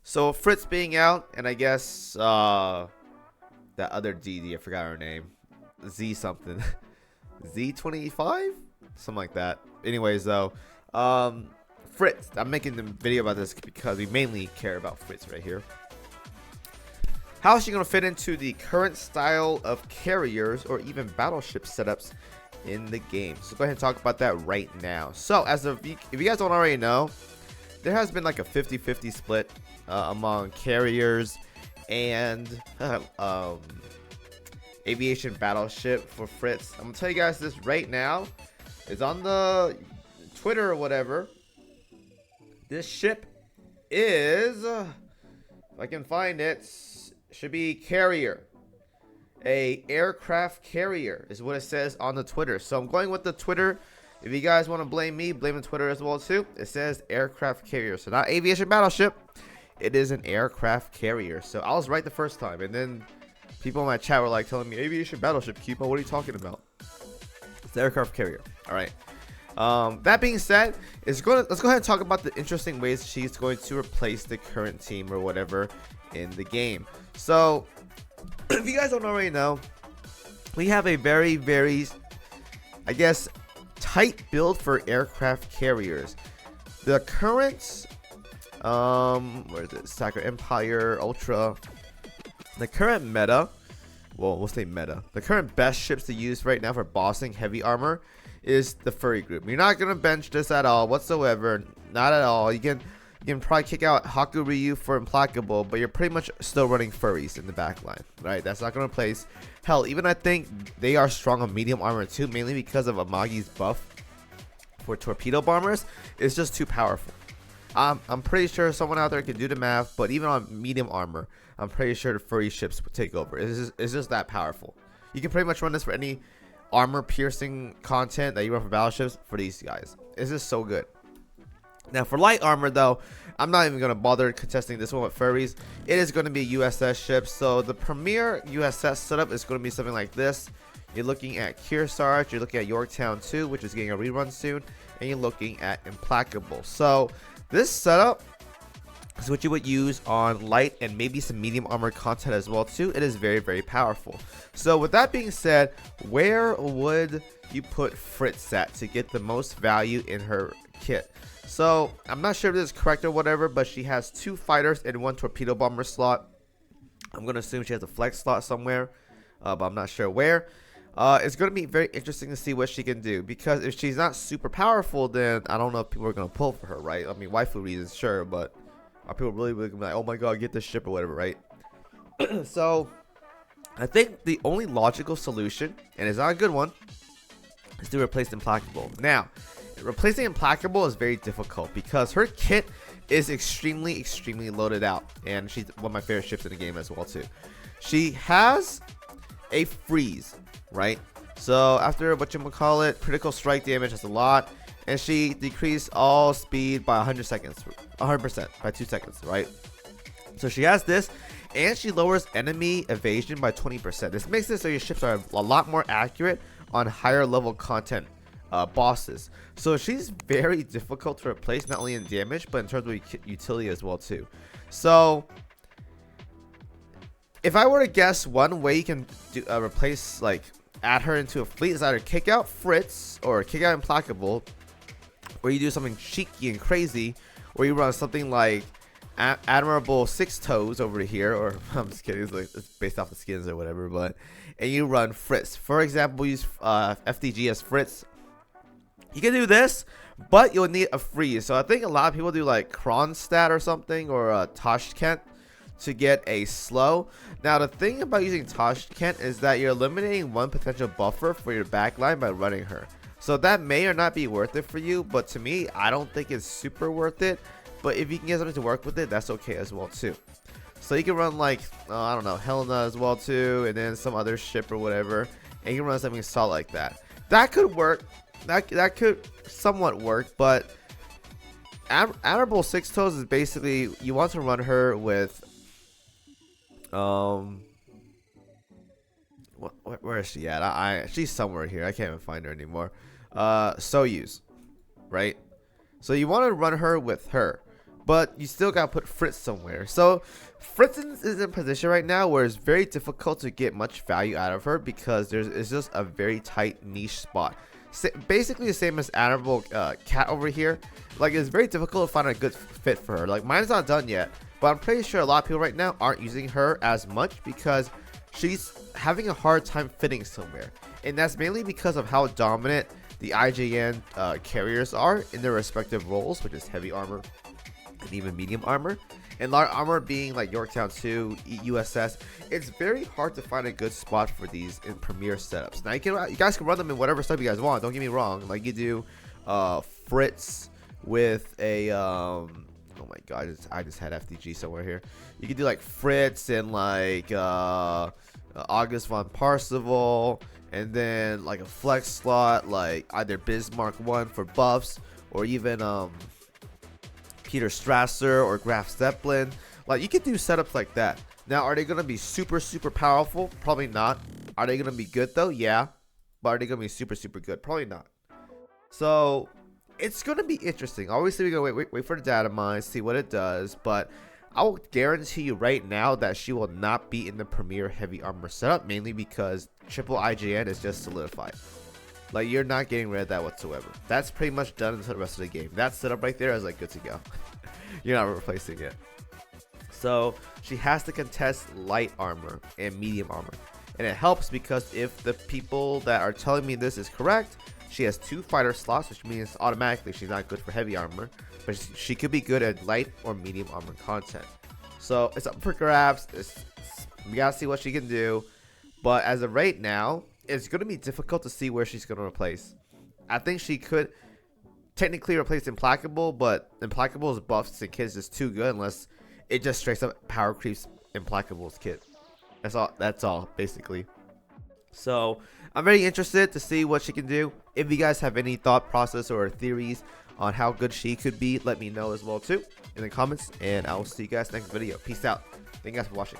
So Fritz being out, and I guess that other DD, I forgot her name, Z something, Z25, something like that. Anyways, though, Fritz, I'm making the video about this because we mainly care about Fritz right here. How is she going to fit into the current style of carriers or even battleship setups in the game? So go ahead and talk about that right now. So as of, if you guys don't already know, there has been like a 50-50 split among carriers and aviation battleship for Fritz. I'm gonna tell you guys this right now. It's on the Twitter or whatever. This ship is, if I can find it, should be carrier. A aircraft carrier is what it says on the Twitter. So I'm going with the Twitter. If you guys want to blame me, blame the Twitter as well too. It says aircraft carrier. So not aviation battleship. It is an aircraft carrier. So I was right the first time. And then people in my chat were like telling me, aviation battleship, Kimo, what are you talking about? It's the aircraft carrier. All right. That being said, let's go ahead and talk about the interesting ways she's going to replace the current team or whatever in the game. So if you guys don't already know, we have a very, I guess, tight build for aircraft carriers. The current where is it, Sacker Empire Ultra, the current meta, well, we'll say meta, the current best ships to use right now for bossing heavy armor is the furry group. You're not gonna bench this at all whatsoever, not at all. You can probably kick out Haku Ryu for Implacable, but you're pretty much still running furries in the back line, right? That's not gonna replace. Hell, even I think they are strong on medium armor too, mainly because of Amagi's buff for torpedo bombers. It's just too powerful. I'm pretty sure someone out there can do the math, but even on medium armor, I'm pretty sure the furry ships would take over. It's just that powerful. You can pretty much run this for any armor piercing content that you run for battleships for these guys. It's just so good. Now for light armor though, I'm not even going to bother contesting this one with furries. It is going to be a USS ship. So the premier USS setup is going to be something like this. You're looking at Kearsarge, you're looking at Yorktown 2, which is getting a rerun soon, and you're looking at Implacable. So this setup is what you would use on light and maybe some medium armor content as well too. It is very powerful. So with that being said, where would you put Fritz at to get the most value in her kit? So I'm not sure if this is correct or whatever, but she has 2 fighters and 1 torpedo bomber slot. I'm gonna assume she has a flex slot somewhere, but I'm not sure where. It's going to be very interesting to see what she can do, because if she's not super powerful, then I don't know if people are going to pull for her, right? I mean, waifu reasons, sure, but are people really going to be like, oh my god, get this ship or whatever, right? So I think the only logical solution, and it's not a good one, is to replace Implacable. Now, replacing Implacable is very difficult because her kit is extremely loaded out, and she's one of my favorite ships in the game as well too. She has a freeze, right? So after whatchamacallit, critical strike damage, has a lot, and she decreased all speed by 100% by 2 seconds, right? So she has this, and she lowers enemy evasion by 20%. This makes it so your ships are a lot more accurate on higher level content bosses. So she's very difficult to replace, not only in damage but in terms of utility as well too. So if I were to guess, one way you can do, replace, like, add her into a fleet is either kick out Fritz or kick out Implacable, or you do something cheeky and crazy, or you run something like Admirable Six Toes over here, or I'm just kidding, it's based off the skins or whatever, but and you run Fritz. For example, use FDG as Fritz. You can do this, but you'll need a freeze. So I think a lot of people do like Kronstadt or something, or Tashkent, to get a slow. Now the thing about using Tashkent is that you're eliminating one potential buffer for your backline by running her. So that may or not be worth it for you, but to me, I don't think it's super worth it. But if you can get something to work with it, that's okay as well too. So you can run like, I don't know, Helena as well too, and then some other ship or whatever, and you can run something solid like that. That could work. That could somewhat work, but Admirable Six Toes is basically, you want to run her with where is she at? She's somewhere here. I can't even find her anymore. Soyuz, right? So you want to run her with her, but you still gotta put Fritz somewhere. So Fritz is in a position right now where it's very difficult to get much value out of her because it's just a very tight niche spot. Basically the same as Admirable Cat over here. Like, it's very difficult to find a good fit for her. Like, mine's not done yet, but I'm pretty sure a lot of people right now aren't using her as much because she's having a hard time fitting somewhere, and that's mainly because of how dominant the IJN carriers are in their respective roles, which is heavy armor and even medium armor. And light armor being like Yorktown 2, USS, it's very hard to find a good spot for these in Premier setups. Now you guys can run them in whatever stuff you guys want. Don't get me wrong. Like, you do Fritz with a oh my god, I just had FDG somewhere here. You could do like Fritz and like August von Parseval, and then like a flex slot like either Bismarck 1 for buffs, or even Peter Strasser or Graf Zeppelin. Like, you could do setups like that. Now, are they gonna be super powerful? Probably not. Are they gonna be good though? Yeah. But are they gonna be super good? Probably not. So it's gonna be interesting. Obviously, we're gonna wait for the data mine, see what it does, but I will guarantee you right now that she will not be in the Premier heavy armor setup, mainly because triple IJN is just solidified. Like, you're not getting rid of that whatsoever. That's pretty much done until the rest of the game. That setup right there is like good to go. You're not replacing it. So she has to contest light armor and medium armor, and it helps because if the people that are telling me this is correct, she has 2 fighter slots, which means automatically she's not good for heavy armor, but she could be good at light or medium armor content. So it's up for grabs. We gotta see what she can do, but as of right now, it's going to be difficult to see where she's going to replace. I think she could technically replace Implacable, but Implacable's buffs and kits is too good unless it just straight up power creeps Implacable's kit. That's all basically. So I'm very interested to see what she can do. If you guys have any thought process or theories on how good she could be, let me know as well too in the comments, and I will see you guys next video. Peace out. Thank you guys for watching.